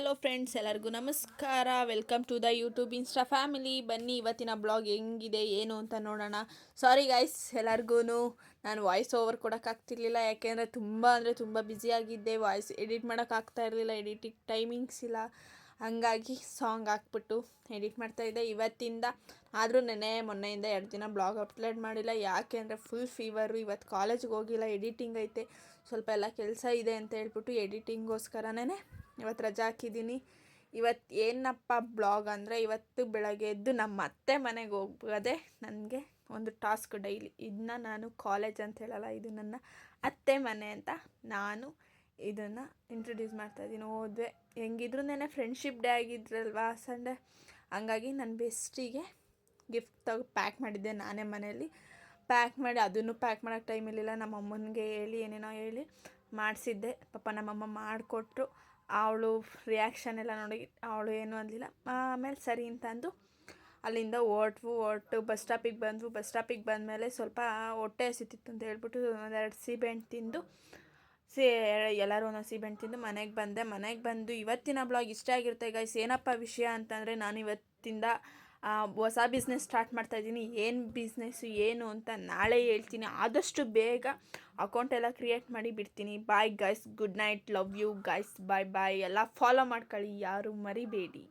Hello friends, ಎಲ್ಲರಿಗೂ ನಮಸ್ಕಾರ. Welcome to the YouTube Insta family. ಬನ್ನಿ ಇವತ್ತಿನ ಬ್ಲಾಗ್ ಹೆಂಗಿದೆ ಏನು ಅಂತ ನೋಡೋಣ. ಸಾರಿ ಗೈಸ್, ಎಲ್ಲರಿಗೂ ನಾನು ವಾಯ್ಸ್ ಓವರ್ ಕೊಡೋಕ್ಕಾಗ್ತಿರ್ಲಿಲ್ಲ. ಯಾಕೆಂದರೆ ತುಂಬ ಬ್ಯುಸಿಯಾಗಿದ್ದೆ. ವಾಯ್ಸ್ ಎಡಿಟ್ ಮಾಡೋಕ್ಕಾಗ್ತಾ ಇರಲಿಲ್ಲ. ಎಡಿಟಿಂಗ್ ಟೈಮಿಂಗ್ಸ್ ಇಲ್ಲ. ಹಂಗಾಗಿ ಸಾಂಗ್ ಹಾಕ್ಬಿಟ್ಟು ಎಡಿಟ್ ಮಾಡ್ತಾಯಿದ್ದೆ ಇವತ್ತಿಂದ. ಆದರೂ ಮೊನ್ನೆಯಿಂದ 2 ದಿನ ಬ್ಲಾಗ್ ಅಪ್ಲೋಡ್ ಮಾಡಿಲ್ಲ. ಯಾಕೆ ಅಂದರೆ ಫುಲ್ ಫೀವರು. ಇವತ್ತು ಕಾಲೇಜ್ಗೆ ಹೋಗಿಲ್ಲ, ಎಡಿಟಿಂಗ್ ಐತೆ, ಸ್ವಲ್ಪ ಎಲ್ಲ ಕೆಲಸ ಇದೆ ಅಂತ ಹೇಳ್ಬಿಟ್ಟು ಎಡಿಟಿಂಗೋಸ್ಕರನೇ ಇವತ್ತು ರಜಾ ಹಾಕಿದ್ದೀನಿ. ಇವತ್ತು ಏನಪ್ಪ ಬ್ಲಾಗ್ ಅಂದರೆ, ಇವತ್ತು ಬೆಳಗ್ಗೆ ಎದ್ದು ನಮ್ಮ ಅತ್ತೆ ಮನೆಗೆ ಹೋಗೋದೇ ನನಗೆ ಒಂದು ಟಾಸ್ಕ್ ಡೈಲಿ. ಇದನ್ನ ನಾನು ಕಾಲೇಜ್ ಅಂತ ಹೇಳಲ್ಲ, ಇದು ನನ್ನ ಅತ್ತೆ ಮನೆ ಅಂತ ನಾನು ಇದನ್ನು ಇಂಟ್ರೊಡ್ಯೂಸ್ ಮಾಡ್ತಾಯಿದ್ದೀನಿ. ಹೋದ್ವೆ, ಹೆಂಗಿದ್ರು ಫ್ರೆಂಡ್ಶಿಪ್ ಡೇ ಆಗಿದ್ರಲ್ವಾ ಸಂಡೇ, ಹಂಗಾಗಿ ನನ್ನ ಬೆಸ್ಟಿಗೆ ಗಿಫ್ಟ್ ಪ್ಯಾಕ್ ಮಾಡಿದ್ದೆ ನಾನೇ ಮನೆಯಲ್ಲಿ. ಪ್ಯಾಕ್ ಮಾಡಿ ಅದನ್ನು ಪ್ಯಾಕ್ ಮಾಡೋಕ್ಕೆ ಟೈಮ್ ಇರಲಿಲ್ಲ. ನಮ್ಮ ಅಮ್ಮನಿಗೆ ಹೇಳಿ ಏನೇನೋ ಹೇಳಿ ಮಾಡಿಸಿದ್ದೆ. ಪಾಪ ನಮ್ಮಮ್ಮ ಮಾಡಿಕೊಟ್ರು. ಅವಳು ರಿಯಾಕ್ಷನ್ ಎಲ್ಲ ನೋಡಿ ಅವಳು ಏನೂ ಅನ್ನಲಿಲ್ಲ. ಆಮೇಲೆ ಸರಿ ಅಂತಂದು ಅಲ್ಲಿಂದ ಹೊರಟು ಬಸ್ ಸ್ಟಾಪಿಗೆ ಬಂದ್ವು. ಬಸ್ ಸ್ಟಾಪಿಗೆ ಬಂದಮೇಲೆ ಸ್ವಲ್ಪ ಹೊಟ್ಟೆ ಹಸಿತಿತ್ತು ಅಂತ ಹೇಳ್ಬಿಟ್ಟು 2 ಸೀಬೆಹಣ್ಣು ತಿಂದು ಎಲ್ಲರೂ ಒಂದೊಂದು ಸೀಬೆಹಣ್ಣು ತಿಂದು ಮನೆಗೆ ಬಂದು ಇವತ್ತಿನ ಬ್ಲಾಗ್ ಇಷ್ಟ ಆಗಿರುತ್ತೆ ಗೈಸ್. ಏನಪ್ಪ ವಿಷಯ ಅಂತಂದರೆ, ನಾನು ಇವತ್ತಿಂದ ಹೊಸ ಬಿಸ್ನೆಸ್ ಸ್ಟಾರ್ಟ್ ಮಾಡ್ತಾಯಿದ್ದೀನಿ. ಏನು ಬಿಸ್ನೆಸ್ಸು ಏನು ಅಂತ ನಾಳೆ ಹೇಳ್ತೀನಿ. ಆದಷ್ಟು ಬೇಗ ಅಕೌಂಟ್ ಎಲ್ಲ ಕ್ರಿಯೇಟ್ ಮಾಡಿ ಬಿಡ್ತೀನಿ. Bye guys, good night, love you guys, bye. ಎಲ್ಲ ಫಾಲೋ ಮಾಡ್ಕೊಳ್ಳಿ, ಯಾರು ಮರಿಬೇಡಿ.